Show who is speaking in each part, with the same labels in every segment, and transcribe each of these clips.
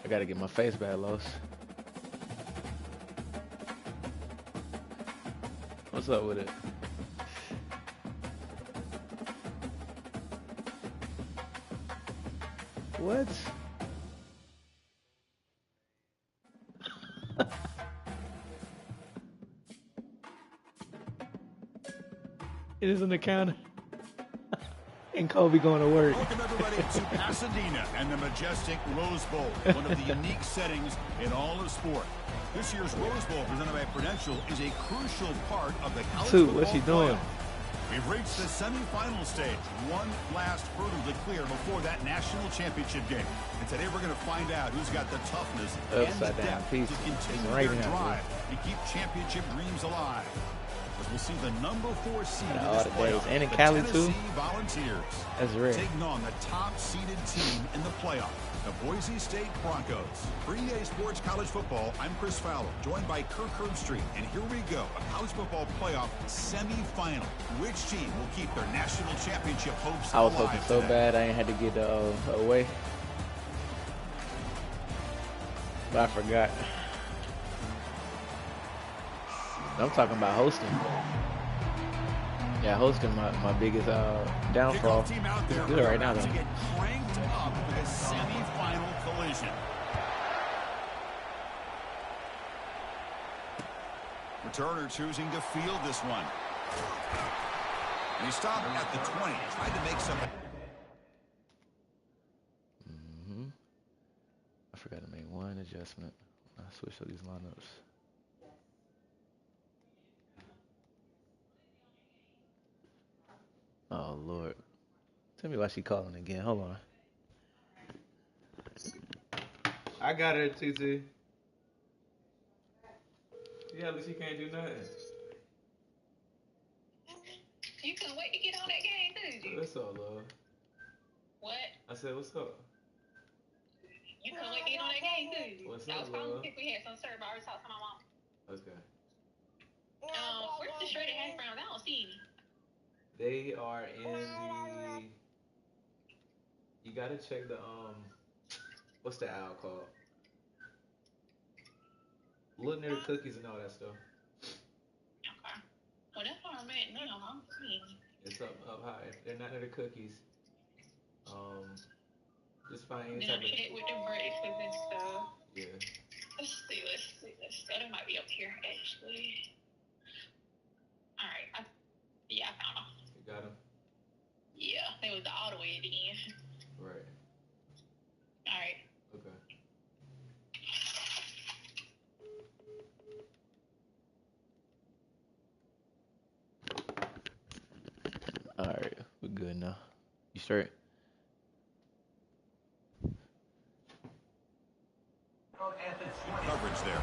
Speaker 1: I gotta get my face back, Los. What's up with it? What? It is an account. And Kobe going to work.
Speaker 2: Welcome everybody to Pasadena and the majestic Rose Bowl, one of the unique settings in all of sport. This year's Rose Bowl, presented by Prudential, is a crucial part of the college football
Speaker 1: What's he doing?
Speaker 2: playoff. We've reached the semifinal stage, one last hurdle to clear before that national championship game. And today we're going to find out who's got the toughness and the depth to continue their drive and keep championship dreams alive. As we'll see the number 4 seed in this playoff,
Speaker 1: and in
Speaker 2: the
Speaker 1: Cali
Speaker 2: Tennessee
Speaker 1: too.
Speaker 2: Volunteers,
Speaker 1: That's rare.
Speaker 2: taking on the top-seeded team in the playoff, the Boise State Broncos. For EA Sports College Football, I'm Chris Fowler, joined by Kirk Herbstreit, and here we go, a college football playoff semifinal. Which team will keep their national championship hopes alive?
Speaker 1: I was hoping so bad I ain't had to get away, but I forgot. I'm talking about hosting. Yeah, hosting my biggest downfall.
Speaker 2: Team out there
Speaker 1: it's good right now, though.
Speaker 2: to get cranked up with a semi-final collision. Returner choosing to field this one. And he stopped at the 20, tried to make some.
Speaker 1: I forgot to make one adjustment. I switched up these lineups. Oh, Lord. Tell me why she calling again. Hold on. I got her, TT. Yeah, at least you can't do nothing.
Speaker 3: You couldn't wait to get on that game, did you?
Speaker 1: What's up, love?
Speaker 3: What?
Speaker 1: I said, what's up?
Speaker 3: You couldn't wait to get on that game, did you?
Speaker 1: What's
Speaker 3: I
Speaker 1: up,
Speaker 3: was calling
Speaker 1: love?
Speaker 3: if we had some serve. I already talked to my mom.
Speaker 1: Okay.
Speaker 3: Where's the shredded hash browns? I don't see any.
Speaker 1: They are in the... You gotta check the, what's the aisle called? Look near the cookies and all that stuff.
Speaker 3: Okay. Well, that's where I'm at now. I'm seeing.
Speaker 1: It's up high. If they're not near the cookies, just find any
Speaker 3: Then
Speaker 1: type
Speaker 3: I'm
Speaker 1: of...
Speaker 3: hit with the breakfast and stuff.
Speaker 1: Yeah.
Speaker 3: Let's see. That might be up here, actually. All right. Yeah, I found them.
Speaker 1: You got them?
Speaker 3: Yeah, they was all the way at the end.
Speaker 1: Right.
Speaker 3: All right.
Speaker 1: Okay. All right, we're good now. You straight?
Speaker 2: Coverage there.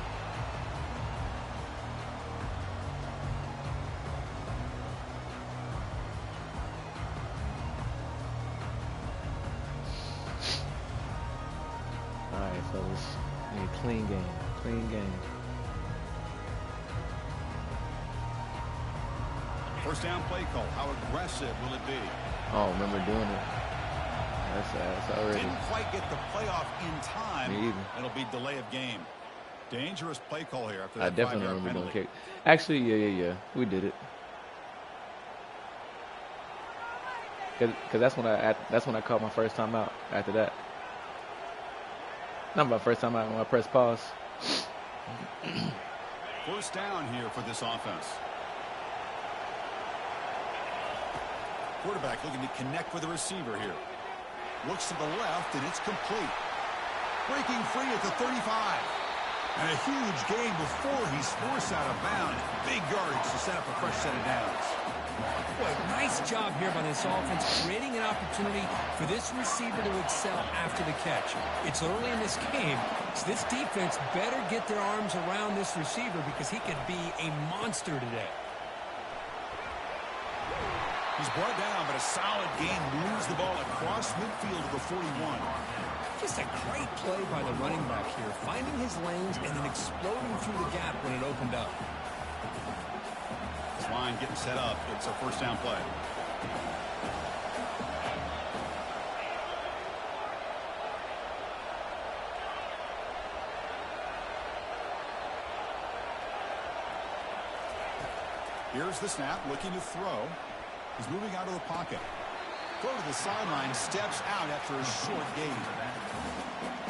Speaker 1: All right, fellas. We need a clean game. Clean game.
Speaker 2: First down play call. How aggressive will it be?
Speaker 1: Oh, remember doing it. That's already.
Speaker 2: Didn't quite get the playoff in time.
Speaker 1: Me either.
Speaker 2: It'll be delay of game. Dangerous play call here after
Speaker 1: I
Speaker 2: that
Speaker 1: definitely
Speaker 2: 5-yard
Speaker 1: remember doing
Speaker 2: penalty.
Speaker 1: kick. Actually, yeah. We did it. Cause that's when I caught my first time out. After that, not my first time out when I pressed pause.
Speaker 2: First down here for this offense. Quarterback looking to connect with the receiver here. Looks to the left, and it's complete. Breaking free at the 35. And a huge gain before he's forced out of bounds. Big yardage to set up a fresh set of downs.
Speaker 4: Boy, nice job here by this offense, creating an opportunity for this receiver to excel after the catch. It's early in this game, so this defense better get their arms around this receiver because he could be a monster today.
Speaker 2: He's brought down, but a solid gain moves the ball across midfield to the 41.
Speaker 4: Just a great play by the running back here, finding his lanes and then exploding through the gap when it opened up.
Speaker 2: This line getting set up. It's a first down play. Here's the snap, looking to throw. He's moving out of the pocket. Throw to the sideline, steps out after a short gain.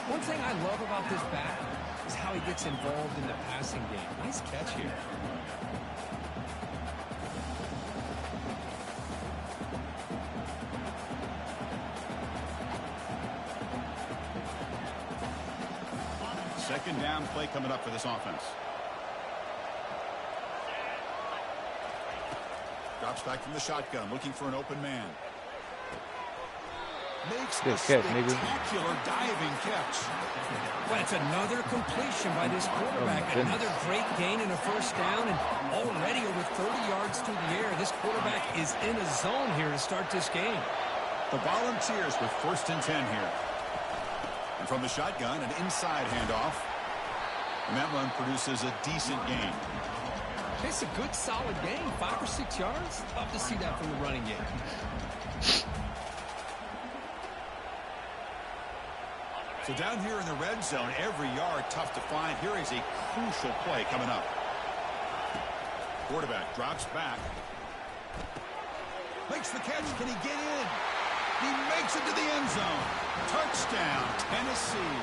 Speaker 4: One thing I love about this back is how he gets involved in the passing game. Nice catch here.
Speaker 2: Second down play coming up for this offense. Drops back from the shotgun, looking for an open man. Makes a spectacular diving catch.
Speaker 4: Well, it's another completion by this quarterback. Another great gain and a first down, and already over 30 yards through the air. This quarterback is in a zone here to start this game.
Speaker 2: The Volunteers with 1st and 10 here. And from the shotgun, an inside handoff. And that run produces a decent gain.
Speaker 4: It's a good, solid gain. 5 or 6 yards. Love to see that from the running game.
Speaker 2: So down here in the red zone, every yard tough to find. Here is a crucial play coming up. Quarterback drops back. Makes the catch. Can he get in? He makes it to the end zone. Touchdown, Tennessee.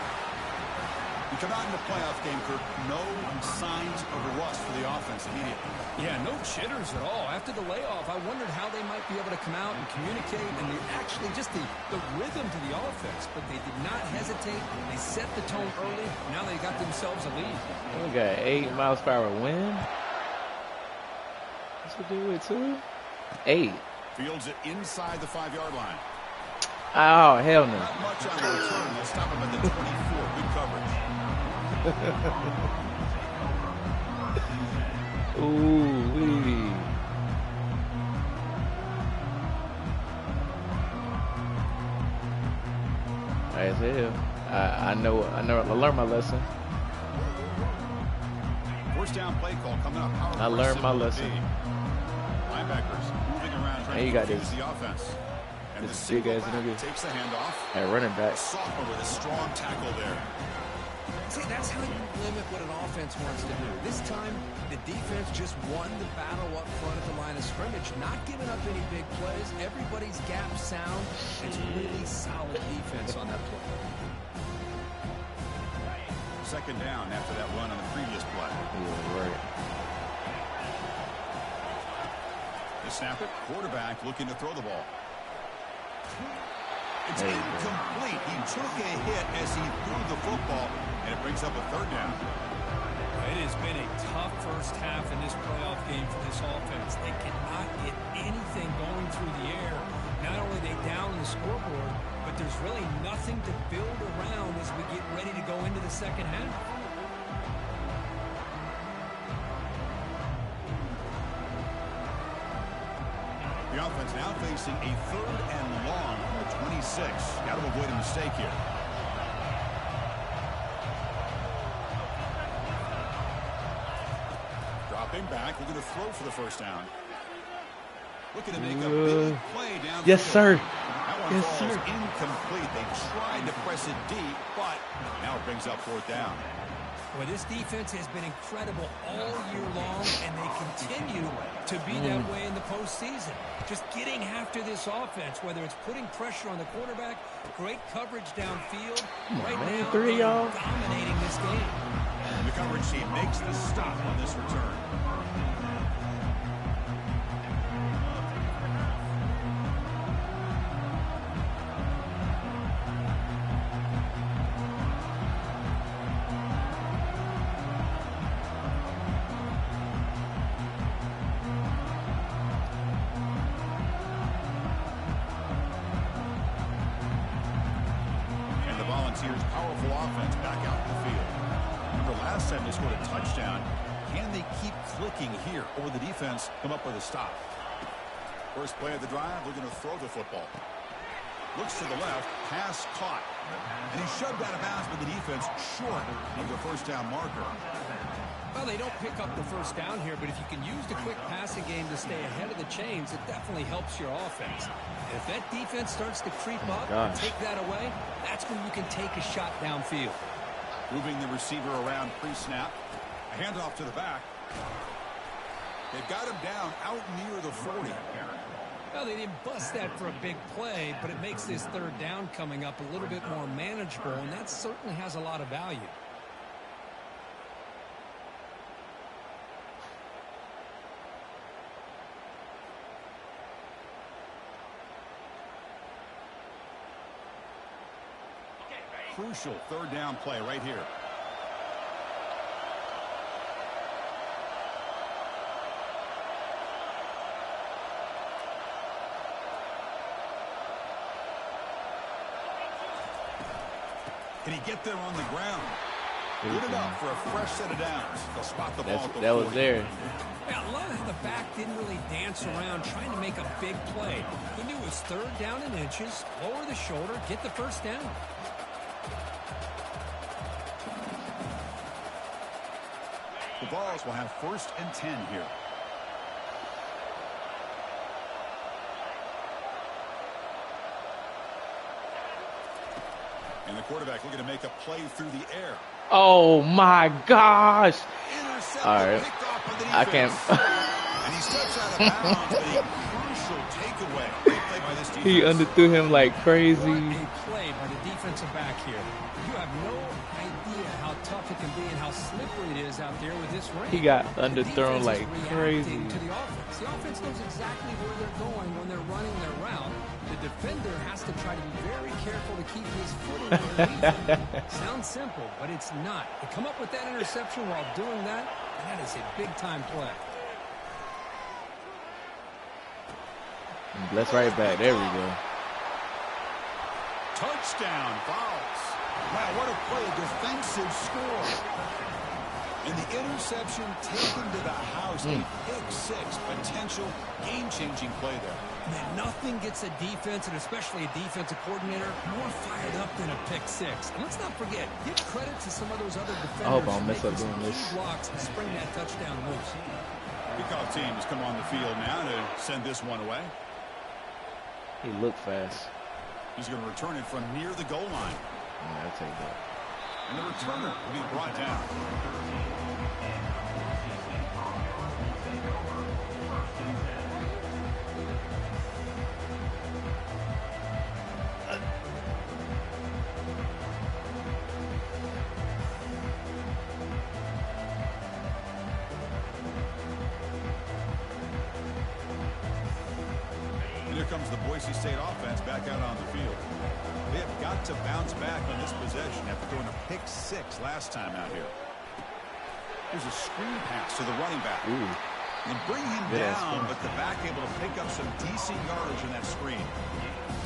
Speaker 2: We come out in the playoff game, Kirk. No signs of rust for the offense immediately.
Speaker 4: Yeah, no jitters at all. After the layoff, I wondered how they might be able to come out and communicate, and actually just the rhythm to the offense. But they did not hesitate. They set the tone early. Now they got themselves a lead.
Speaker 1: We got 8 miles per hour wind. What's it do with 2? 8.
Speaker 2: Fields it inside the 5-yard line.
Speaker 1: Oh, hell no.
Speaker 2: Not much on the return. They'll stop him at the 24. Good coverage.
Speaker 1: Ooh-wee. As hell. I know. I learned my lesson.
Speaker 2: First down play call coming up.
Speaker 1: I learned my lesson.
Speaker 2: Linebackers moving around trying
Speaker 1: you
Speaker 2: to
Speaker 1: got
Speaker 2: confuse
Speaker 1: this.
Speaker 2: the offense. And
Speaker 1: This
Speaker 2: the
Speaker 1: big ass
Speaker 2: single back
Speaker 1: nigga.
Speaker 2: takes the handoff.
Speaker 1: At running back.
Speaker 2: Sophomore with a strong tackle there.
Speaker 4: See, that's how you limit what an offense wants to do. This time, the defense just won the battle up front at the line of scrimmage, not giving up any big plays. Everybody's gap sound. It's really solid defense on that play.
Speaker 2: Second down after that run on the previous play.
Speaker 1: Yeah, right.
Speaker 2: They snap it. Quarterback looking to throw the ball. It's
Speaker 1: There you
Speaker 2: incomplete. He took a hit as he threw the football, and it brings up a third down.
Speaker 4: It has been a tough first half in this playoff game for this offense. They cannot get anything going through the air. Not only are they down on the scoreboard, but there's really nothing to build around as we get ready to go into the second half.
Speaker 2: The offense now facing a 3rd and long on the 26. Got to avoid a mistake here. Dropping back, looking to throw for the first down. Looking to make a big play down.
Speaker 1: Yes, sir.
Speaker 2: That one
Speaker 1: Yes,
Speaker 2: falls
Speaker 1: sir.
Speaker 2: incomplete. They tried to press it deep, but now it brings up 4th down.
Speaker 4: Well, this defense has been incredible all year long, and they continue to be that way in the postseason. Just getting after this offense, whether it's putting pressure on the quarterback, great coverage downfield. Right now,
Speaker 1: 3
Speaker 4: they're
Speaker 1: y'all.
Speaker 4: dominating this game.
Speaker 2: The coverage team makes the stop on this return. Volunteers' powerful offense back out in the field. Remember last time they scored a touchdown. Can they keep clicking here, or will the defense come up with a stop? First play of the drive, looking to throw the football. Looks to the left, pass caught. And he's shoved out of bounds by the defense short of the first down marker.
Speaker 4: Well, they don't pick up the first down here, but if you can use the quick passing game to stay ahead of the chains, it definitely helps your offense. And if that defense starts to creep up and take that away, that's when you can take a shot downfield.
Speaker 2: Moving the receiver around pre-snap. A handoff to the back. They've got him down out near the 40.
Speaker 4: Well, they didn't bust that for a big play, but it makes this third down coming up a little bit more manageable, and that certainly has a lot of value.
Speaker 2: Crucial third down play right here. Can he get there on the ground? Good enough for a fresh set of downs. They'll spot the ball.
Speaker 1: That was there.
Speaker 4: Yeah, I love how the back didn't really dance around trying to make a big play. He knew it was third down in inches, lower the shoulder, get the first down.
Speaker 2: The Vols will have 1st and 10 here. And the quarterback looking to make a play through the air.
Speaker 1: Oh my gosh! All right, I can't.
Speaker 2: And he steps out of bounds, but a crucial takeaway. Great play by this defense.
Speaker 1: He underthrew him like crazy.
Speaker 4: What a play by the defensive back here. You have no idea how tough it can be and how slippery it is out there with this rain.
Speaker 1: He got underthrown like crazy.
Speaker 4: To the offense knows exactly where they're going when they're running their route. The defender has to try to be very careful to keep his footing underneath. Sounds simple, but it's not. To come up with that interception while doing that, that is a big-time play.
Speaker 1: Let's right back. There we go.
Speaker 2: Touchdown, Vols. Wow, what a play, a defensive score. And the interception taken to the house. A pick six, potential game-changing play there.
Speaker 4: Man, nothing gets a defense, and especially a defensive coordinator, more fired up than a pick six. And let's not forget, give credit to some of those other defenders.
Speaker 1: I hope I don't mess up doing this.
Speaker 4: Blocks and spring that touchdown loose.
Speaker 2: Kickoff team has come on the field now to send this one away.
Speaker 1: He looked fast.
Speaker 2: He's going to return it from near the goal line.
Speaker 1: Yeah, I'll take that.
Speaker 2: And the returner will be brought down. And here comes the Boise State offense back out on the field. They have got to bounce back on this possession after throwing a pick six last time out here. Here's a screen pass to the running back.
Speaker 1: Ooh.
Speaker 2: And bring him down, but the back able to pick up some decent yardage in that screen.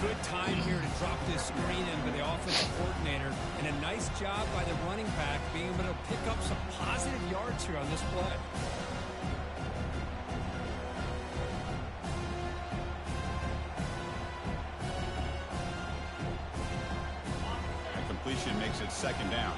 Speaker 4: Good time here to drop this screen in by the offensive coordinator. And a nice job by the running back being able to pick up some positive yards here on this play.
Speaker 2: Completion makes it 2nd down.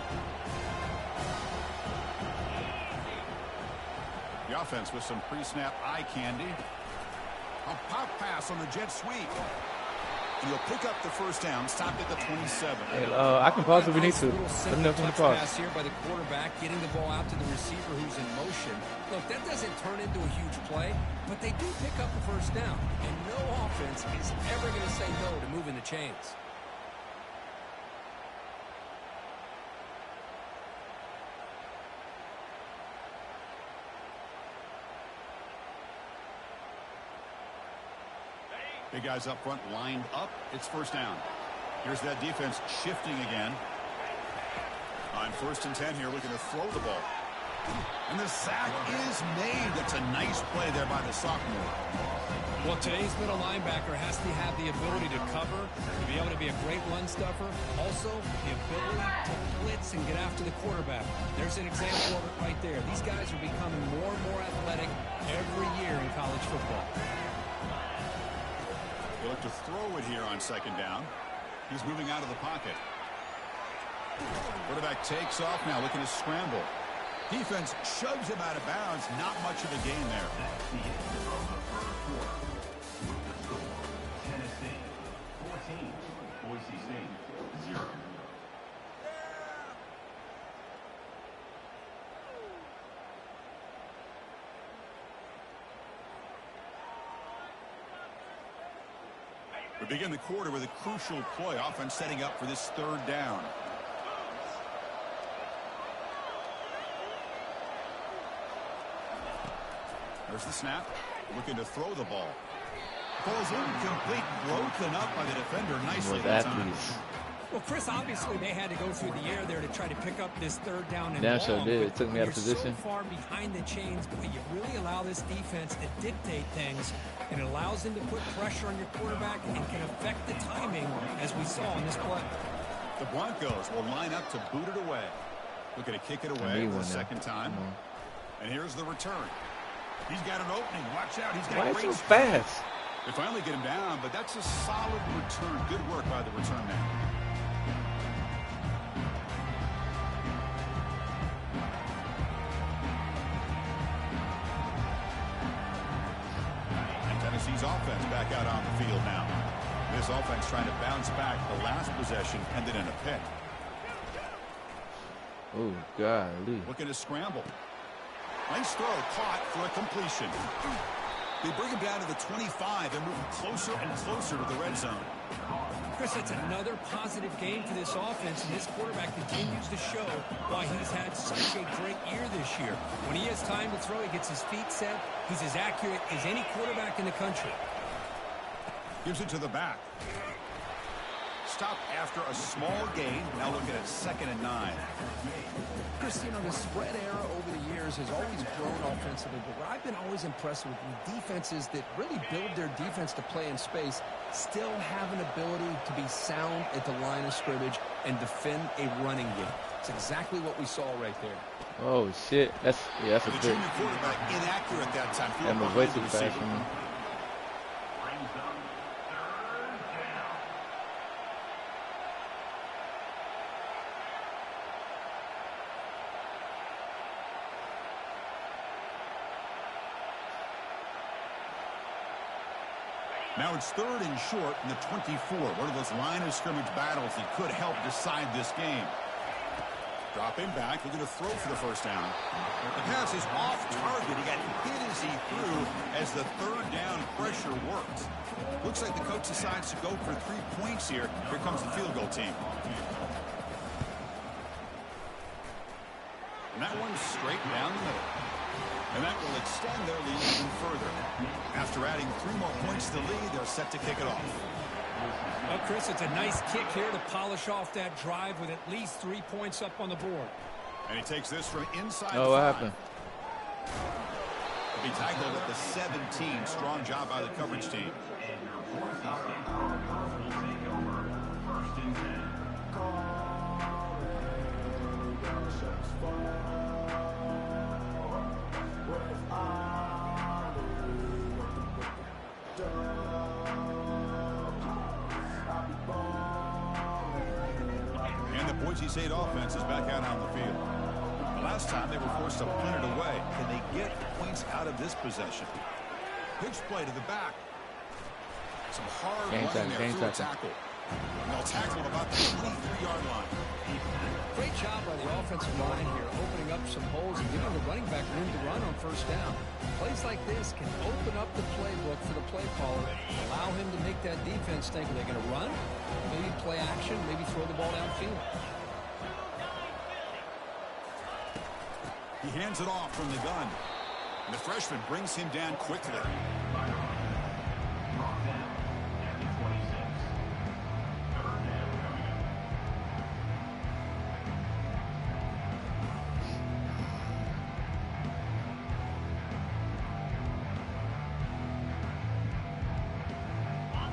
Speaker 2: The offense with some pre-snap eye candy. A pop pass on the jet sweep. And he'll pick up the first down, stopped at the 27.
Speaker 1: Hey, I can pause if we need to. Let me know if we need to pause.
Speaker 4: Pass here by the quarterback, getting the ball out to the receiver who's in motion. Look, that doesn't turn into a huge play, but they do pick up the first down. And no offense is ever going to say no to moving the chains.
Speaker 2: Big guys up front lined up. It's 1st down. Here's that defense shifting again. On 1st and 10 here, looking to throw the ball. And the sack is made. That's a nice play there by the sophomore.
Speaker 4: Well, today's middle linebacker has to have the ability to cover, to be able to be a great run stuffer, also the ability to blitz and get after the quarterback. There's an example of it right there. These guys are becoming more and more athletic every year in college football.
Speaker 2: They look to throw it here on 2nd down. He's moving out of the pocket. Quarterback takes off now, looking to scramble. Defense shoves him out of bounds. Not much of a gain there.
Speaker 5: Tennessee 14, Boise State 0.
Speaker 2: We begin the quarter with a crucial play. Offense setting up for this third down. There's the snap. Looking to throw the ball. Falls incomplete. Broken up by the defender nicely that time.
Speaker 4: Well, Chris, obviously they had to go through the air there to try to pick up this third down and
Speaker 1: long.
Speaker 4: Sure
Speaker 1: did. It took me out of position.
Speaker 4: So far behind the chains, but you really allow this defense to dictate things, and it allows them to put pressure on your quarterback and can affect the timing, as we saw in this play.
Speaker 2: The Broncos will line up to boot it away. Looking to kick it away for the second time. And here's the return. He's got an opening. Watch out. He's got
Speaker 1: Why
Speaker 2: great
Speaker 1: so fast?
Speaker 2: They finally get him down, but that's a solid return. Good work by the return man. And Tennessee's offense back out on the field now. This offense trying to bounce back. The last possession ended in a pick.
Speaker 1: Oh, golly.
Speaker 2: Looking to scramble. Nice throw, caught for a completion. They bring him down to the 25 and move closer and closer to the red zone.
Speaker 4: Chris, that's another positive game for this offense, and this quarterback continues to show why he's had such a great year this year. When he has time to throw, he gets his feet set. He's as accurate as any quarterback in the country.
Speaker 2: Gives it to the back. Stopped after a small gain. Now looking at 2nd and 9.
Speaker 4: Chris, you know, the spread era over the years has always grown offensively, but what I've been always impressed with defenses that really build their defense to play in space still have an ability to be sound at the line of scrimmage and defend a running game. It's exactly what we saw right there.
Speaker 1: Oh, shit. That's a
Speaker 2: the
Speaker 1: big.
Speaker 2: junior quarterback inaccurate that time.
Speaker 1: That was way too fast for me.
Speaker 2: Now it's 3rd and short in the 24. One of those line of scrimmage battles that could help decide this game. Dropping back, looking to throw for the first down. The pass is off target. He got hit as he threw as the 3rd down pressure works. Looks like the coach decides to go for 3 points here. Here comes the field goal team. And that one's straight down the middle. And that will extend their lead even further. After adding 3 more points to the lead, they're set to kick it off.
Speaker 4: Well, Chris, it's a nice kick here to polish off that drive with at least 3 points up on the board.
Speaker 2: And he takes this from inside.
Speaker 1: Oh, what happened?
Speaker 2: He'll be tackled at the 17. Strong job by the coverage team. Boise State offense is back out on the field. The last time they were forced to punt it away. Can they get points out of this possession? Pitch play to the back. Some hard running there through a tackle. And they'll tackle about the 23-yard line.
Speaker 4: Great job by the offensive line here, opening up some holes and giving the running back room to run on first down. Plays like this can open up the playbook for the play caller, allow him to make that defense think, are they going to run? Maybe play action, maybe throw the ball downfield.
Speaker 2: He hands it off from the gun. And the freshman brings him down quickly.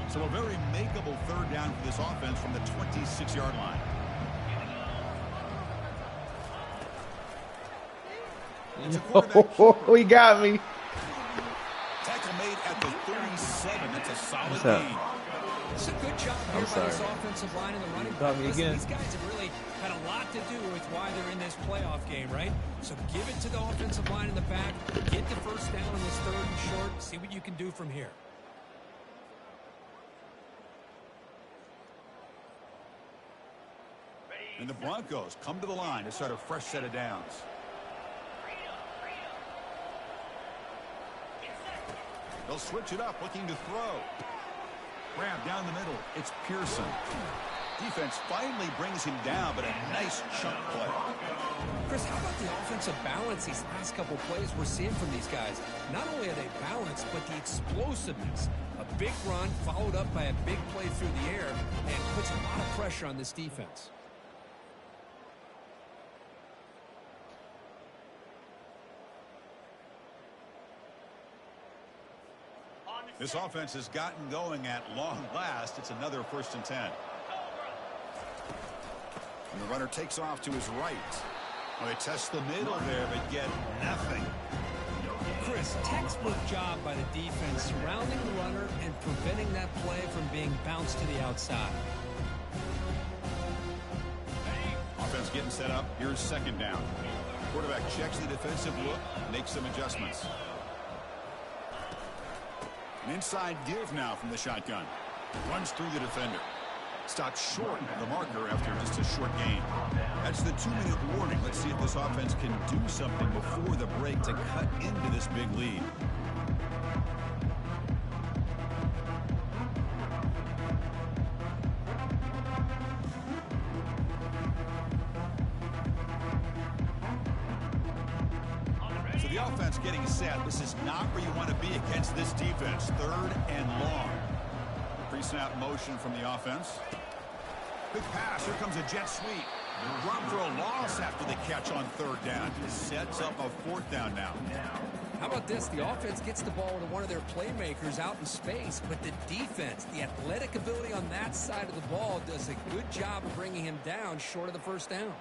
Speaker 2: So a very makeable 3rd down for this offense from the 26-yard line.
Speaker 1: He got me.
Speaker 2: Tackle made at the 37. That's a solid gain.
Speaker 4: It's a good job here by this offensive line and the running back. These guys have really had a lot to do with why they're in this playoff game, right? So give it to the offensive line in the back. Get the first down on this 3rd and short. See what you can do from here.
Speaker 2: And the Broncos come to the line to start a fresh set of downs. They'll switch it up, looking to throw. Grab down the middle. It's Pearson. Defense finally brings him down, but a nice chunk play.
Speaker 4: Chris, how about the offensive balance these last couple plays we're seeing from these guys? Not only are they balanced, but the explosiveness. A big run followed up by a big play through the air and puts a lot of pressure on this defense.
Speaker 2: This offense has gotten going at long last. It's another 1st and 10. And the runner takes off to his right. Well, they test the middle there, but get nothing.
Speaker 4: Chris, textbook job by the defense surrounding the runner and preventing that play from being bounced to the outside.
Speaker 2: Offense getting set up. Here's 2nd down. Quarterback checks the defensive look, makes some adjustments. An inside give now from the shotgun. Runs through the defender. Stopped short of the marker after just a short gain. That's the 2-minute warning. Let's see if this offense can do something before the break to cut into this big lead. So the offense getting set. This is not where you want to be against this defense. 3rd and long. Pre-snap motion from the offense. Quick pass. Here comes a jet sweep. Drop for a loss after the catch on 3rd down. It sets up a 4th down now.
Speaker 4: How about this? The offense gets the ball to one of their playmakers out in space, but the defense, the athletic ability on that side of the ball does a good job of bringing him down short of the 1st down.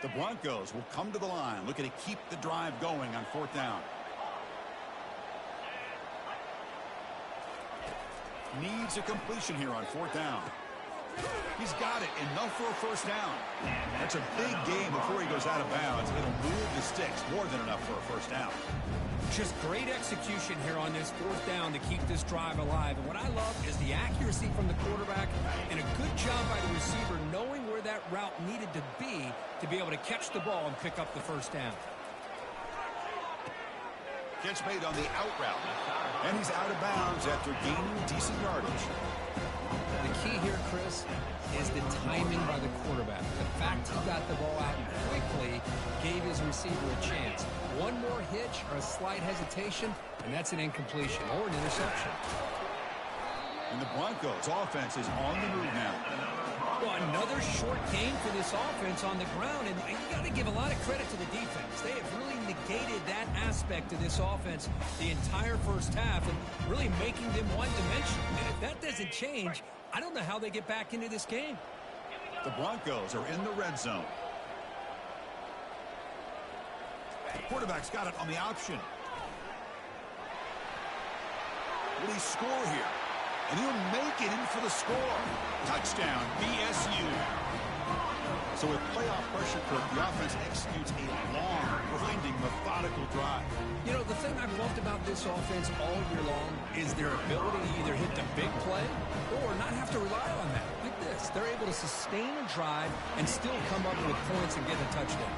Speaker 2: The Broncos will come to the line, looking to keep the drive going on 4th down. Needs a completion here on 4th down. He's got it. Enough for a 1st down. That's a big game before he goes out of bounds. It'll move the sticks. More than enough for a 1st down.
Speaker 4: Just great execution here on this 4th down to keep this drive alive. And what I love is the accuracy from the quarterback and a good job by the receiver knowing where that route needed to be able to catch the ball and pick up the 1st down.
Speaker 2: Catch made on the out route. And he's out of bounds after gaining decent yardage.
Speaker 4: The key here, Chris, is the timing by the quarterback. The fact he got the ball out quickly gave his receiver a chance. One more hitch or a slight hesitation, and that's an incompletion or an interception.
Speaker 2: And the Broncos' offense is on the move now.
Speaker 4: Well, another short game for this offense on the ground, and you got to give a lot of credit to the defense. They have really negated that aspect of this offense the entire 1st half and really making them one-dimensional. And if that doesn't change, I don't know how they get back into this game.
Speaker 2: The Broncos are in the red zone. Quarterback's got it on the option. Will he score here? And he'll make it in for the score. Touchdown, BSU. So with playoff pressure, the offense executes a long, grinding, methodical drive.
Speaker 4: You know, the thing I've loved about this offense all year long is their ability to either hit the big play or not have to rely on that. Like this, they're able to sustain a drive and still come up with points and get a touchdown.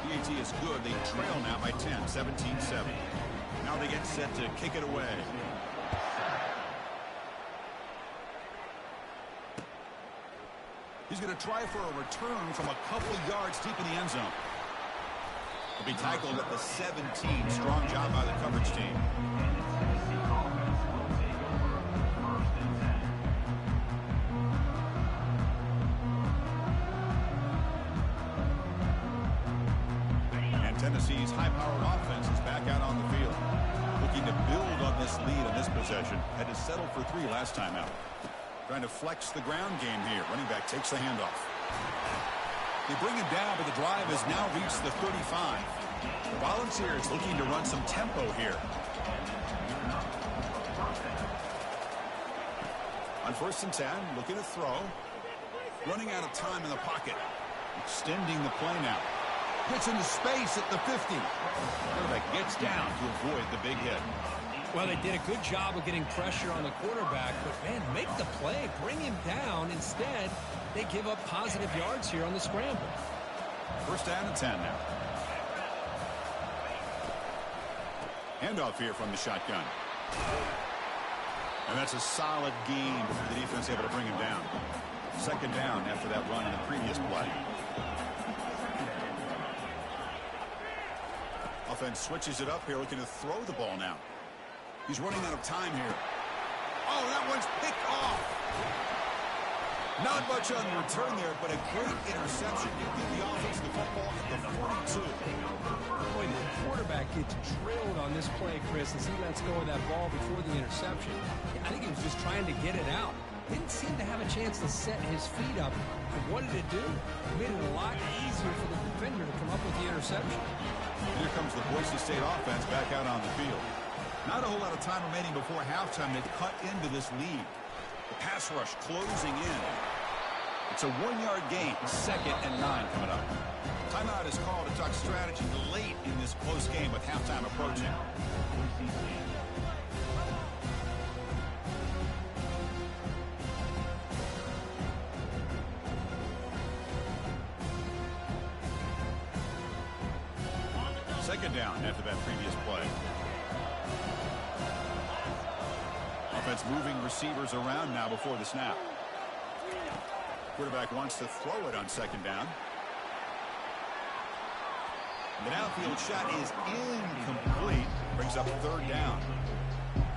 Speaker 2: PAT is good. They trail now by 10, 17-7. Now they get set to kick it away. He's going to try for a return from a couple of yards deep in the end zone. He'll be tackled at the 17. Strong job by the coverage team. And Tennessee's high-powered offense is back out on the field. Looking to build on this lead in this possession. Had to settle for 3 last time out. Trying to flex the ground game here. Running back takes the handoff. They bring him down, but the drive has now reached the 35. The Volunteers looking to run some tempo here. On 1st and 10, looking to throw. Running out of time in the pocket. Extending the play now. Gets into space at the 50. Quarterback gets down to avoid the big hit.
Speaker 4: Well, they did a good job of getting pressure on the quarterback, but, man, make the play, bring him down. Instead, they give up positive yards here on the scramble.
Speaker 2: 1st down and 10 now. Handoff here from the shotgun. And that's a solid gain before the defense able to bring him down. Second down after that run in the previous play. Offense switches it up here, looking to throw the ball now. He's running out of time here. Oh, that one's picked off. Not much on the return there, but a great interception. You give the offense the football at the 42.
Speaker 4: Boy, the quarterback gets drilled on this play, Chris, as he lets go of that ball before the interception. I think he was just trying to get it out. Didn't seem to have a chance to set his feet up. And what did it do? It made it a lot easier for the defender to come up with the interception.
Speaker 2: Here comes the Boise State offense back out on the field. Not a whole lot of time remaining before halftime to cut into this lead. The pass rush closing in. It's a 1-yard gain, 2nd and 9 coming up. Timeout is called to talk strategy late in this close game with halftime approaching. Second down after that previous play. Offense moving receivers around now before the snap. Quarterback wants to throw it on second down. The downfield shot is incomplete. Brings up third down.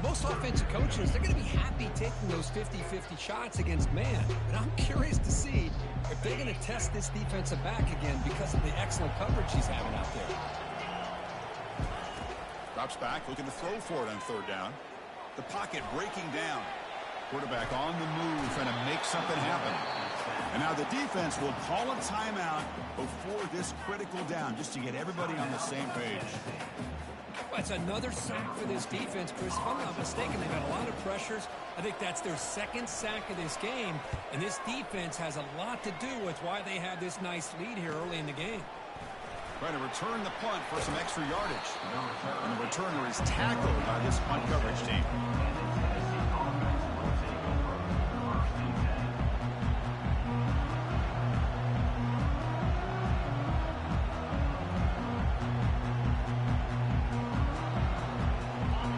Speaker 4: Most offensive coaches, they're going to be happy taking those 50-50 shots against man. But I'm curious to see if they're going to test this defensive back again because of the excellent coverage he's having out there.
Speaker 2: Drops back, looking to throw for it on third down. The pocket breaking down. Quarterback on the move, trying to make something happen. And now the defense will call a timeout before this critical down, just to get everybody on the same page.
Speaker 4: Well, it's another sack for this defense, Chris. If I'm not mistaken, they've got a lot of pressures. I think that's their second sack of this game. And this defense has a lot to do with why they have this nice lead here early in the game.
Speaker 2: Trying to return the punt for some extra yardage. And the returner is tackled by this punt coverage team.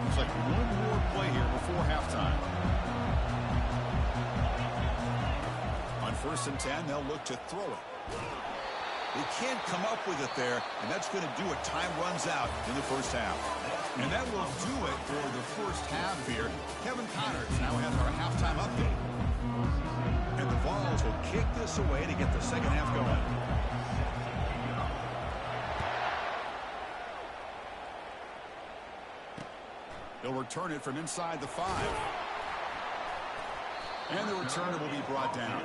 Speaker 2: Looks like one more play here before halftime. On 1st and 10, they'll look to throw it. They can't come up with it there, and that's going to do it. Time runs out in the first half. And that will do it for the first half here. Kevin Connors now has our halftime update. And the Vols will kick this away to get the second half going. They'll return it from inside the 5. And the returner will be brought down.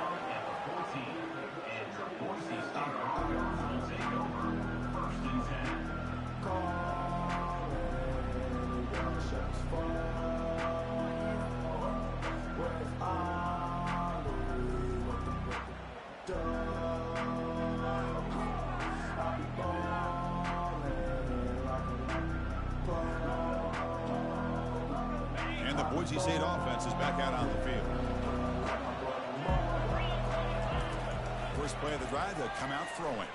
Speaker 2: And the Boise State offense is back out on the field. First play of the drive, they'll come out throwing.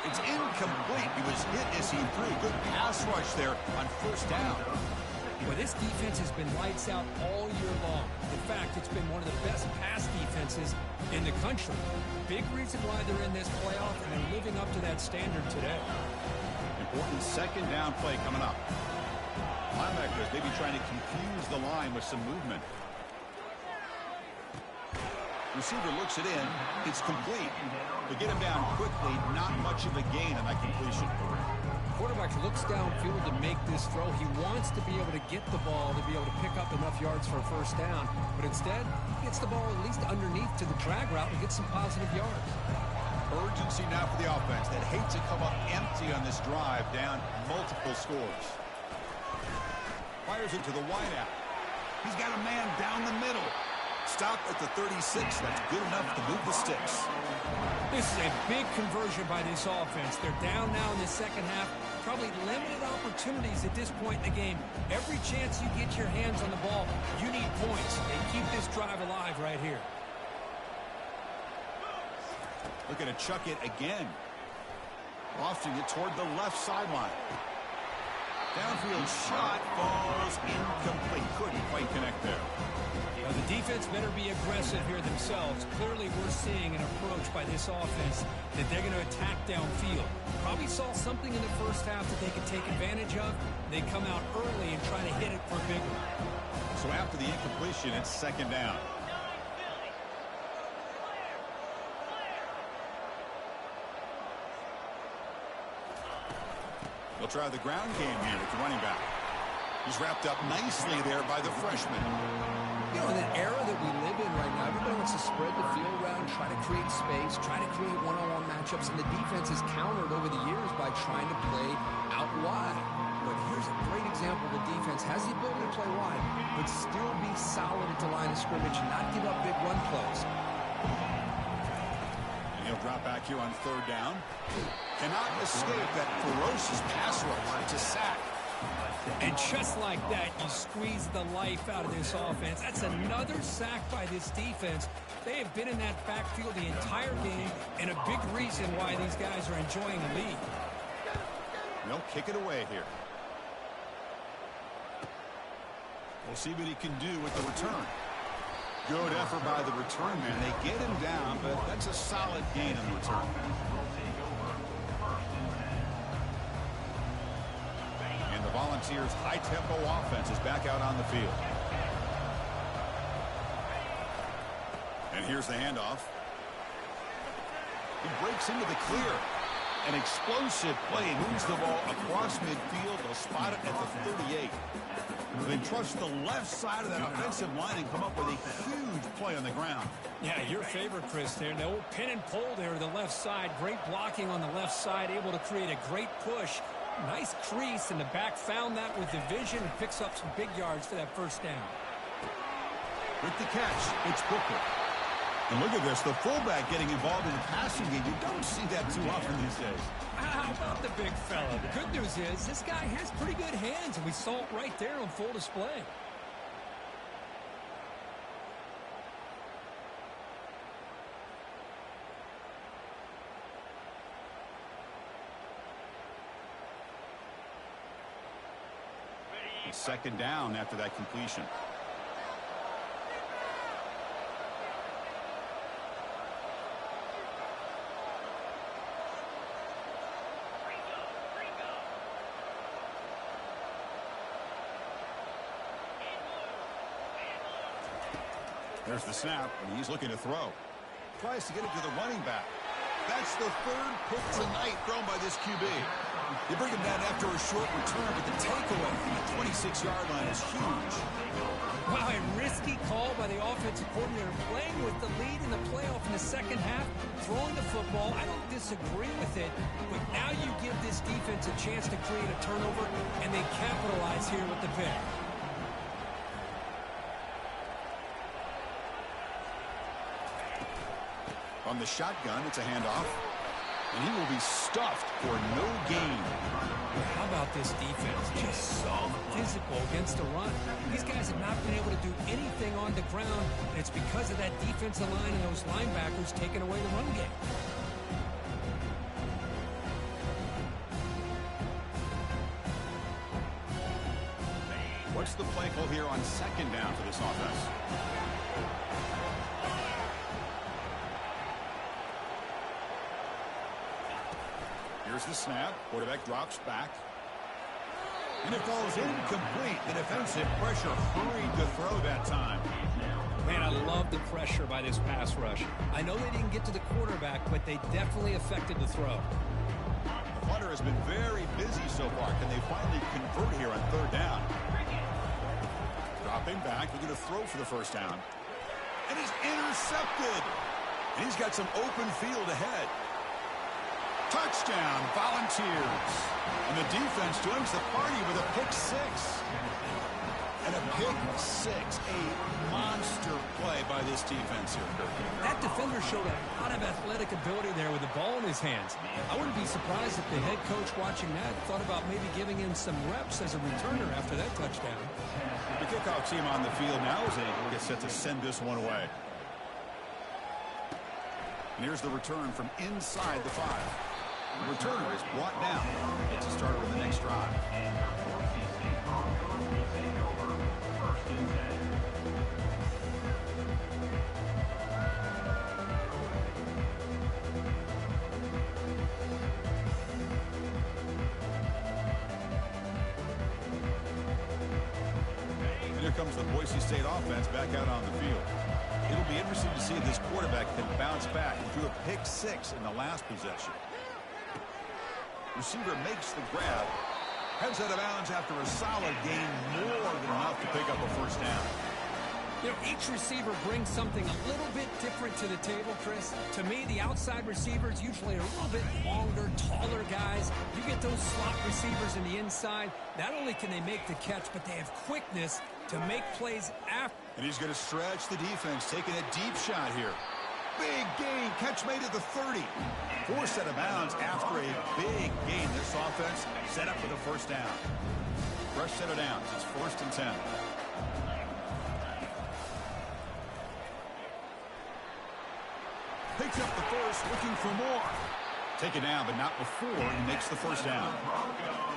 Speaker 2: It's incomplete. He was hit as he threw. Good pass rush there on first down.
Speaker 4: Well, this defense has been lights out all year long. In fact, it's been one of the best pass defenses in the country. Big reason why they're in this playoff, and they're living up to that standard today.
Speaker 2: Important second down play coming up. Linebackers maybe trying to confuse the line with some movement. Receiver looks it in. It's complete. To get him down quickly, not much of a gain on that completion.
Speaker 4: Quarterback looks downfield to make this throw. He wants to be able to get the ball to be able to pick up enough yards for a first down. But instead, he gets the ball at least underneath to the drag route and gets some positive yards.
Speaker 2: Urgency now for the offense that hate to come up empty on this drive, down multiple scores. Fires into the wideout. He's got a man down the middle. Stop at the 36. That's good enough to move the sticks.
Speaker 4: This is a big conversion by this offense. They're down now in the second half. Probably limited opportunities at this point in the game. Every chance you get your hands on the ball, you need points. They keep this drive alive right here.
Speaker 2: Looking to chuck it again. Lofting it toward the left sideline. Downfield shot falls incomplete. Couldn't quite connect there.
Speaker 4: Well, the defense better be aggressive here themselves. Clearly, we're seeing an approach by this offense that they're going to attack downfield. Probably saw something in the first half that they could take advantage of. They come out early and try to hit it for a big one.
Speaker 2: So after the incompletion, it's second down. They'll try the ground game here with the running back. He's wrapped up nicely there by the freshman.
Speaker 4: You know, in an era that we live in right now, everybody wants to spread the field around, try to create space, try to create one-on-one matchups, and the defense has countered over the years by trying to play out wide. But here's a great example of a defense has the ability to play wide, but still be solid at the line of scrimmage and not give up big run plays.
Speaker 2: And he'll drop back here on third down. Cannot escape that ferocious pass rush. It's a sack.
Speaker 4: And just like that, you squeeze the life out of this offense. That's another sack by this defense. They have been in that backfield the entire game, and a big reason why these guys are enjoying the lead.
Speaker 2: They'll kick it away here. We'll see what he can do with the return. Good effort by the return man. They get him down, but that's a solid gain on the return. And the Volunteers' high-tempo offense is back out on the field. And here's the handoff. He breaks into the clear. An explosive play, moves the ball across midfield. They'll spot it at the 38. They trust the left side of that offensive line and come up with a huge play on the ground.
Speaker 4: Yeah, your favorite, Chris, there. The old pin and pull there to the left side. Great blocking on the left side, able to create a great push. Nice crease, and the back found that with the vision and picks up some big yards for that first down.
Speaker 2: With the catch, it's Booker. And look at this, the fullback getting involved in the passing game. You don't see that too often these days.
Speaker 4: How about the big fella? The good news is this guy has pretty good hands, and we saw it right there on full display.
Speaker 2: Second down after that completion. There's the snap, and he's looking to throw. Tries to get it to the running back. That's the third pick tonight thrown by this QB. They bring him down after a short return, but the takeaway from the 26-yard line is huge.
Speaker 4: Wow, a risky call by the offensive coordinator, playing with the lead in the playoff in the second half, throwing the football. I don't disagree with it, but now you give this defense a chance to create a turnover, and they capitalize here with the pick.
Speaker 2: On the shotgun, it's a handoff. And he will be stuffed for no gain.
Speaker 4: How about this defense? Just so physical against the run. These guys have not been able to do anything on the ground, and it's because of that defensive line and those linebackers taking away the run game.
Speaker 2: What's the play call here on second down for this offense? Here's the snap. Quarterback drops back. And it falls incomplete. The defensive pressure hurried to throw that time.
Speaker 4: Man, I love the pressure by this pass rush. I know they didn't get to the quarterback, but they definitely affected the throw.
Speaker 2: The punter has been very busy so far. Can they finally convert here on third down? Dropping back. They're going to throw for the first down. And he's intercepted. And he's got some open field ahead. Touchdown, Volunteers. And the defense joins the party with a pick six. And a pick six, a monster play by this defense here.
Speaker 4: That defender showed a lot of athletic ability there with the ball in his hands. I wouldn't be surprised if the head coach watching that thought about maybe giving him some reps as a returner after that touchdown.
Speaker 2: The kickoff team on the field now as they get set to send this one away. And here's the return from inside the 5. The returner is brought down. Gets a start on the next drive. And here comes the Boise State offense back out on the field. It'll be interesting to see if this quarterback can bounce back. He threw a pick 6 in the last possession. Receiver makes the grab. Heads out of bounds after a solid gain, more than enough to pick up a first down.
Speaker 4: You know, each receiver brings something a little bit different to the table, Chris. To me, the outside receivers usually are a little bit longer, taller guys. You get those slot receivers in the inside, not only can they make the catch, but they have quickness to make plays after.
Speaker 2: And he's going to stretch the defense, taking a deep shot here. Big gain, catch made at the 30. Forced out of bounds after a big gain. This offense set up for the first down. Fresh set of downs. It's 1st and 10. Picks up the first, looking for more. Take it down, but not before he makes the first down.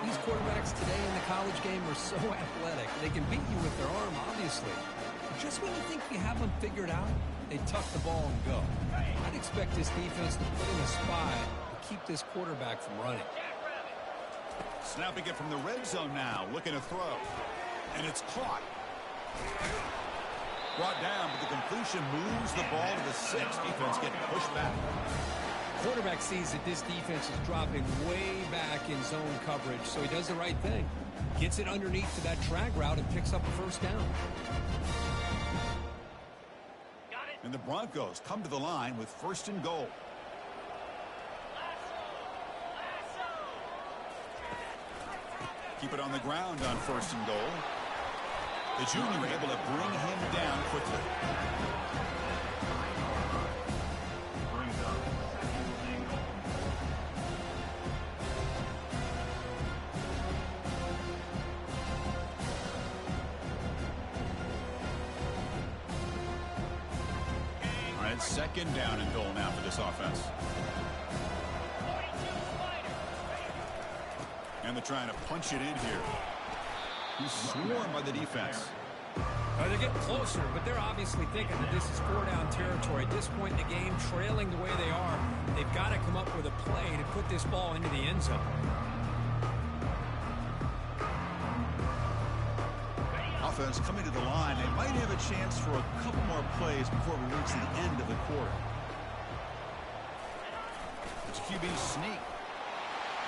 Speaker 4: These quarterbacks today in the college game are so athletic. They can beat you with their arm, obviously. But just when you think you have them figured out, they tuck the ball and go. I'd expect this defense to put in a spy to keep this quarterback from running.
Speaker 2: Snapping it from the red zone now, looking to throw. And it's caught. Brought down, but the completion moves the ball to the 6. Defense getting pushed back.
Speaker 4: Quarterback sees that this defense is dropping way back in zone coverage, so he does the right thing. Gets it underneath to that drag route and picks up a first down.
Speaker 2: And the Broncos come to the line with 1st and goal. Keep it on the ground on 1st and goal. The junior able to bring him down quickly. All right, 2nd down and goal now for this offense. And they're trying to punch it in here. He's swarmed by the defense.
Speaker 4: They're getting closer, but they're obviously thinking that this is 4-down territory. At this point in the game, trailing the way they are, they've got to come up with a play to put this ball into the end zone.
Speaker 2: Offense coming to the line. They might have a chance for a couple more plays before we reach the end of the quarter. It's QB sneak.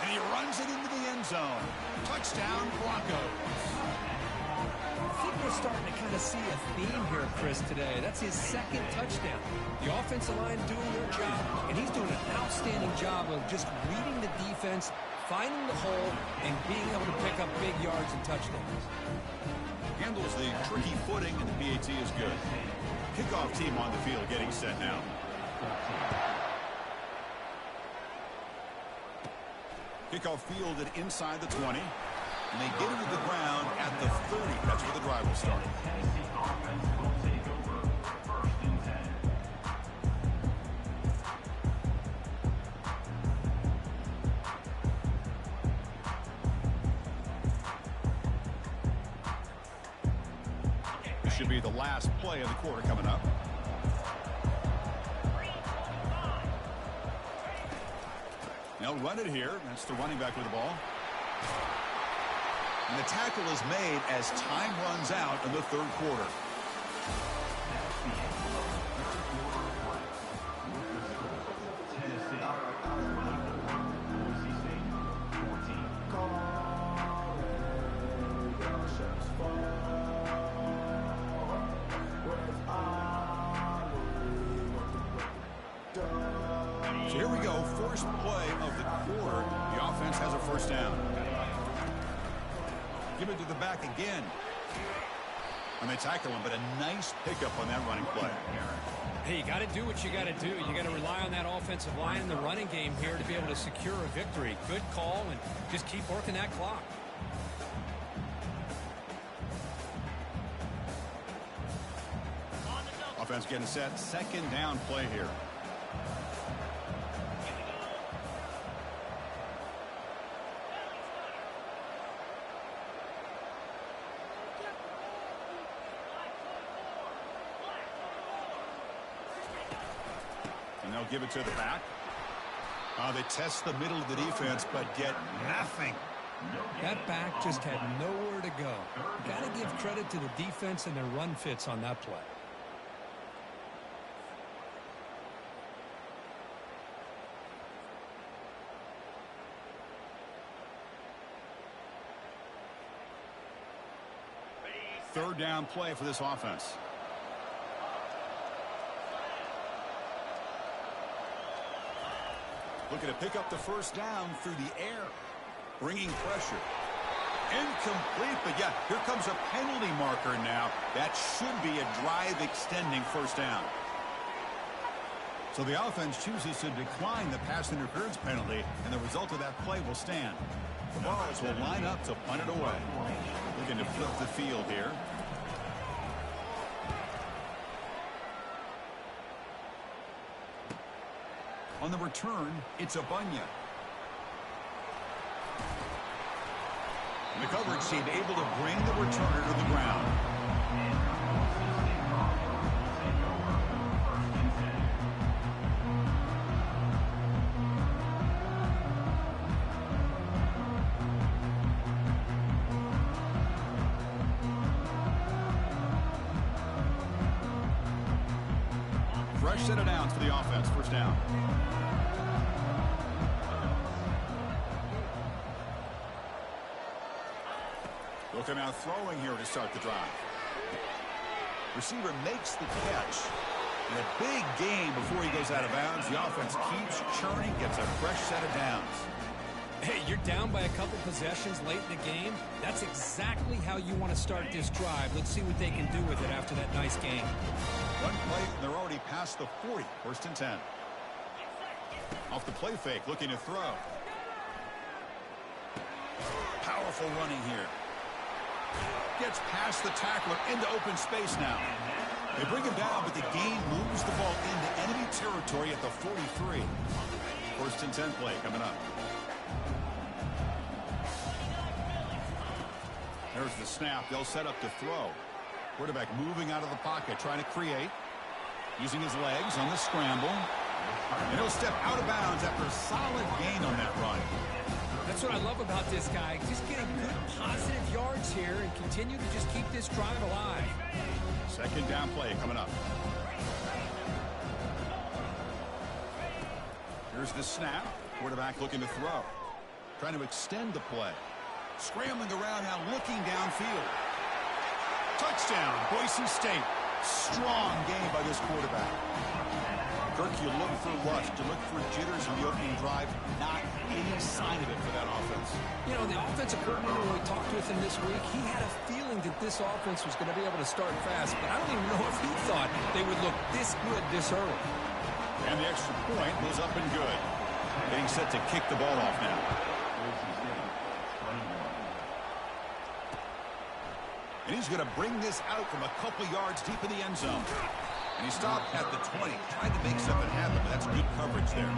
Speaker 2: And he runs it into the end zone. Touchdown, Broncos.
Speaker 4: I think we're starting to kind of see a theme here, Chris, today. That's his 2nd touchdown. The offensive line doing their job, and he's doing an outstanding job of just reading the defense, finding the hole, and being able to pick up big yards and touchdowns.
Speaker 2: Handles the tricky footing, and the PAT is good. Kickoff team on the field getting set now. Kickoff fielded inside the 20. And they get into the ground at the 30. That's where the drive will start. This should be the last play of the quarter coming up. They'll run it here. That's the running back with the ball. And the tackle is made as time runs out in the 3rd quarter. So here we go, first play of the quarter. The offense has a first down. Give it to the back again. And they tackle him, but a nice pickup on that running play.
Speaker 4: Hey, you got to do what you got to do. You got to rely on that offensive line in the running game here to be able to secure a victory. Good call, and just keep working that clock.
Speaker 2: Offense getting set, 2nd down play here. give it to the back. They test the middle of the defense, but get nothing.
Speaker 4: That back just had nowhere to go. Got to give credit to the defense and their run fits on that play.
Speaker 2: Third down play for this offense. Looking to pick up the first down through the air. Bringing pressure. Incomplete, but yeah, here comes a penalty marker now. That should be a drive-extending first down. So the offense chooses to decline the pass interference penalty, and the result of that play will stand. The Vols will line up to punt it away. Looking to flip the field here. On the return, it's Abunya. The coverage team able to bring the returner to the ground. Fresh set of downs for the offense. First down. They'll come out throwing here to start the drive. Receiver makes the catch. And a big gain before he goes out of bounds. The offense keeps churning, gets a fresh set of downs.
Speaker 4: Hey, you're down by a couple possessions late in the game. That's exactly how you want to start this drive. Let's see what they can do with it after that nice game.
Speaker 2: One play, and they're already past the 40. First and 10. Off the play fake, looking to throw. Powerful running here. Gets past the tackler into open space now. They bring him down, but the gain moves the ball into enemy territory at the 43. First and 10 play coming up. There's the snap. They'll set up to throw. Quarterback moving out of the pocket, trying to create. Using his legs on the scramble. And he'll step out of bounds after a solid gain on that run.
Speaker 4: That's what I love about this guy. Just getting good, positive yards here and continue to just keep this drive alive.
Speaker 2: Second down play coming up. Here's the snap. Quarterback looking to throw. Trying to extend the play. Scrambling around now, looking downfield. Touchdown, Boise State. Strong game by this quarterback. Kirk, you look for rust, you look for jitters in the opening drive. Not any sign of it for that offense.
Speaker 4: You know, the offensive coordinator, when we talked with him this week, he had a feeling that this offense was going to be able to start fast, but I don't even know if he thought they would look this good this early.
Speaker 2: And the extra point was up and good. Getting set to kick the ball off now. And he's going to bring this out from a couple yards deep in the end zone. And he stopped at the 20, tried to make something happen, but that's good coverage there.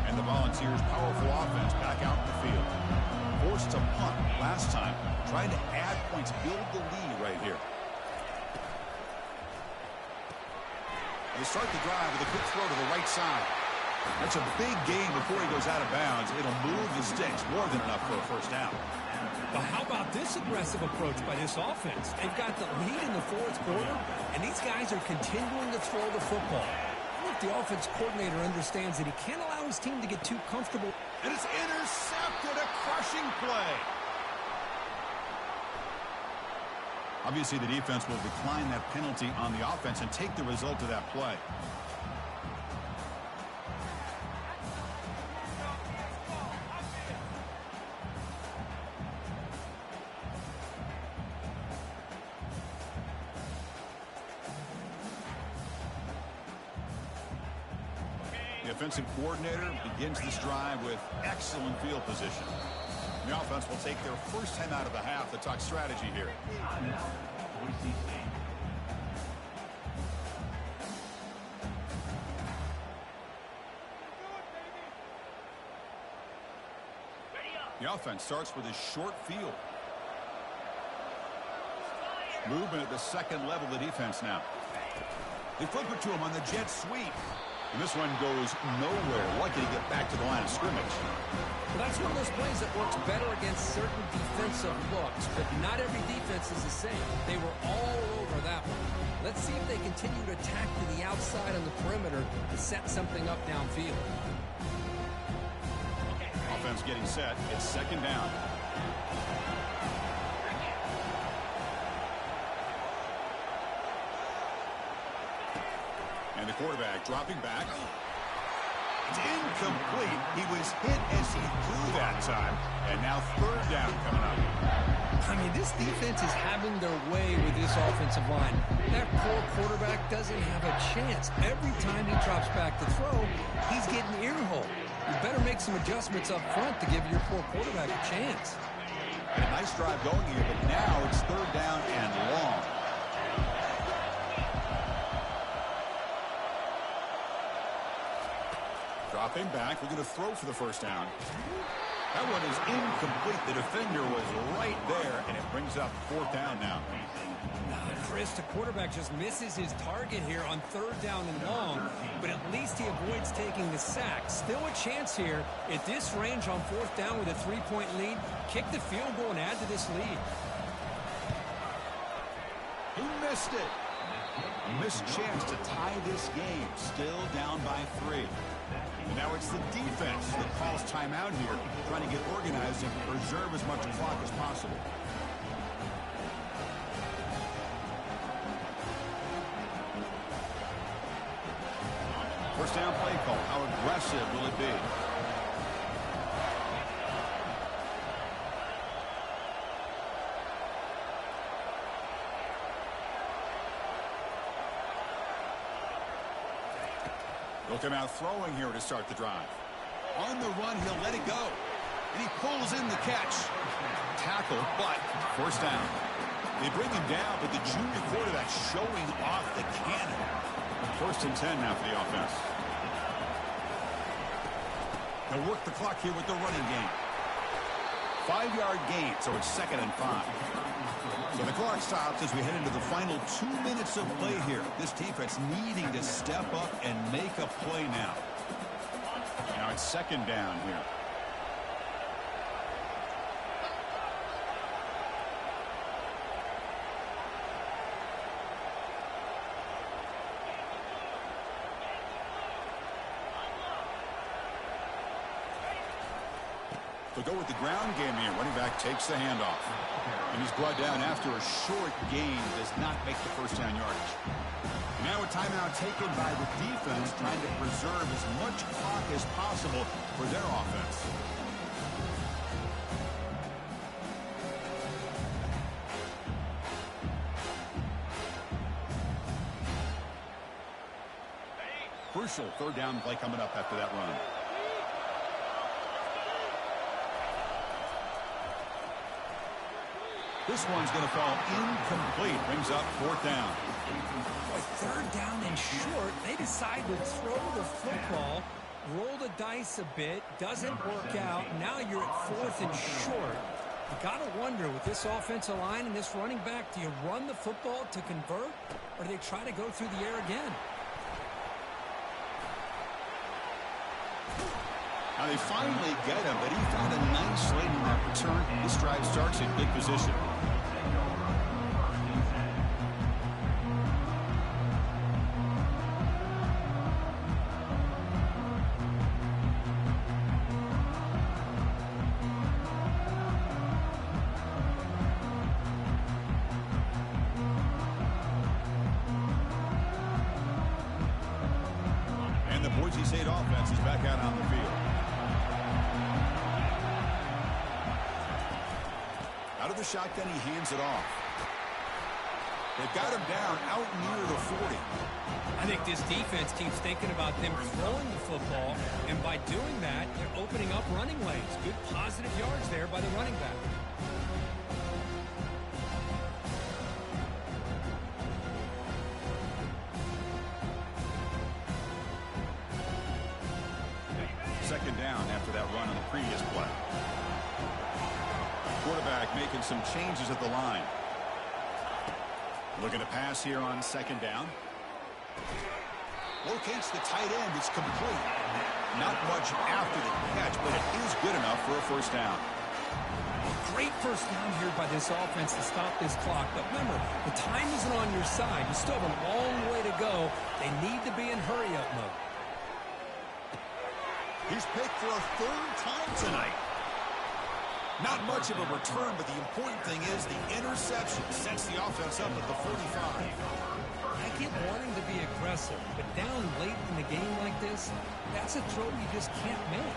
Speaker 2: And the Volunteers' powerful offense back out in the field. Forced to punt last time, trying to add points, build the lead right here. They start the drive with a quick throw to the right side. That's a big gain before he goes out of bounds. It'll move the sticks more than enough for a first down.
Speaker 4: But how about this aggressive approach by this offense? They've got the lead in the fourth quarter, and these guys are continuing to throw the football. I think the offense coordinator understands that he can't allow his team to get too comfortable.
Speaker 2: And it's intercepted, a crushing play. Obviously, the defense will decline that penalty on the offense and take the result of that play. The offensive coordinator begins this drive with excellent field position. The offense will take their first time out of the half to talk strategy here. The offense starts with a short field. Movement at the second level of the defense now. They flip it to him on the jet sweep. And this one goes nowhere. Lucky to get back to the line of scrimmage.
Speaker 4: Well, that's one of those plays that works better against certain defensive looks, but not every defense is the same. They were all over that one. Let's see if they continue to attack to the outside on the perimeter to set something up downfield.
Speaker 2: Offense getting set. It's second down. And the quarterback dropping back. It's incomplete. He was hit as he threw that time. And now third down coming up.
Speaker 4: I mean, this defense is having their way with this offensive line. That poor quarterback doesn't have a chance. Every time he drops back to throw, he's getting ear-hole. You better make some adjustments up front to give your poor quarterback a chance.
Speaker 2: A nice drive going here, but now it's third down and long. Dropping back. We're going to throw for the first down. That one is incomplete. The defender was right there, and it brings up fourth down now.
Speaker 4: Chris, the quarterback just misses his target here on third down and long, but at least he avoids taking the sack. Still a chance here at this range on fourth down with a 3-point lead. Kick the field goal and add to this lead.
Speaker 2: He missed it. Missed chance to tie this game. Still down by 3. And now it's the defense that calls timeout here, trying to get organized and preserve as much clock as possible. First down play call. How aggressive will it be? They'll come out throwing here to start the drive. On the run, he'll let it go. And he pulls in the catch. Tackle, but first down. They bring him down, but the junior quarterback showing off the cannon. First and 10 now for the offense. They'll work the clock here with the running game. 5-yard gain, so it's second and 5. So the clock stops as we head into the final 2 minutes of play here. This defense needing to step up and make a play now. Now it's second down here. They'll go with the ground game here. Running back takes the handoff. And he's brought down after a short gain. Does not make the first down yardage. Now a timeout taken by the defense, trying to preserve as much clock as possible for their offense. Crucial third down play coming up after that run. This one's going to fall incomplete. Brings up fourth down.
Speaker 4: Third down and short. They decide to throw the football, roll the dice a bit. Doesn't work out. Now you're at fourth and short. You got to wonder, with this offensive line and this running back, do you run the football to convert, or do they try to go through the air again?
Speaker 2: Now they finally get him, but he found a nice lane in that return. This drive starts in good position. And the Boise State offense is back out on the field. Out of the shotgun, he hands it off. They've got him down out near the 40.
Speaker 4: I think this defense keeps thinking about them throwing the football, and by doing that, they're opening up running lanes. Good positive yards there by the running back. Second down after that run on the previous play.
Speaker 2: quarterback making some changes at the line. Looking to pass here on second down. Locates the tight end. It's complete. Not much after the catch, but it is good enough for a first down.
Speaker 4: Great first down here by this offense to stop this clock. But remember, the time isn't on your side. You still have a long way to go. They need to be in hurry-up mode.
Speaker 2: He's picked for a third time tonight. Not much of a return, but the important thing is the interception sets the offense up at the 45.
Speaker 4: I get wanting to be aggressive, but down late in the game like this, that's a throw you just can't make.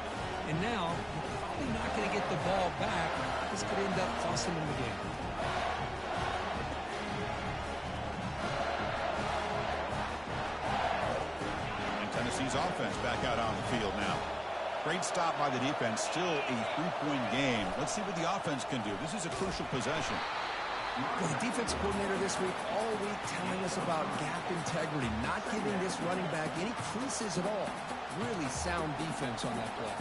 Speaker 4: And now, you're probably not going to get the ball back. This could end up costing them the game.
Speaker 2: And Tennessee's offense back out on the field now. Great stop by the defense. Still a 3-point game. Let's see what the offense can do. This is a crucial possession.
Speaker 4: Well, the defense coordinator this week, all week, telling us about gap integrity, not giving this running back any creases at all. Really sound defense on that play.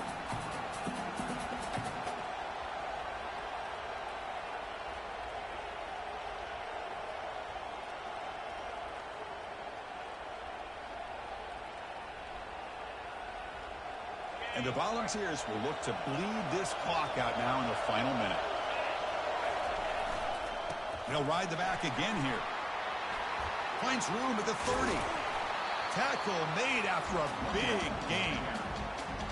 Speaker 2: And the Volunteers will look to bleed this clock out now in the final minute. They'll ride the back again here. Finds room at the 30. Tackle made after a big gain.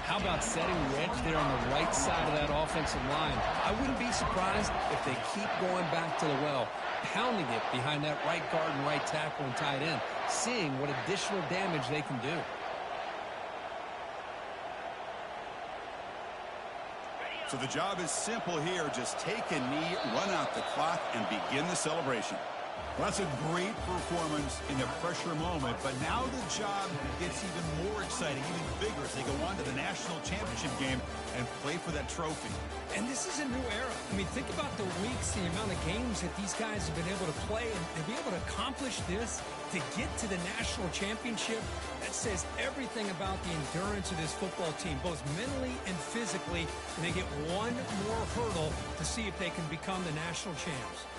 Speaker 4: How about setting the edge there on the right side of that offensive line? I wouldn't be surprised if they keep going back to the well, pounding it behind that right guard and right tackle and tight end, seeing what additional damage they can do.
Speaker 2: So the job is simple here. Just take a knee, run out the clock, and begin the celebration. Well, that's a great performance in a pressure moment, but now the job gets even more exciting, even bigger as they go on to the national championship game and play for that trophy.
Speaker 4: And this is a new era. I mean, think about the weeks, the amount of games that these guys have been able to play, and to be able to accomplish this, to get to the national championship, that says everything about the endurance of this football team, both mentally and physically, and they get one more hurdle to see if they can become the national champs.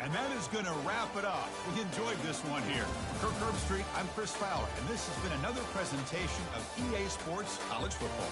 Speaker 2: And that is going to wrap it up. We enjoyed this one here. Kirk Herbstreit, I'm Chris Fowler, and this has been another presentation of EA Sports College Football.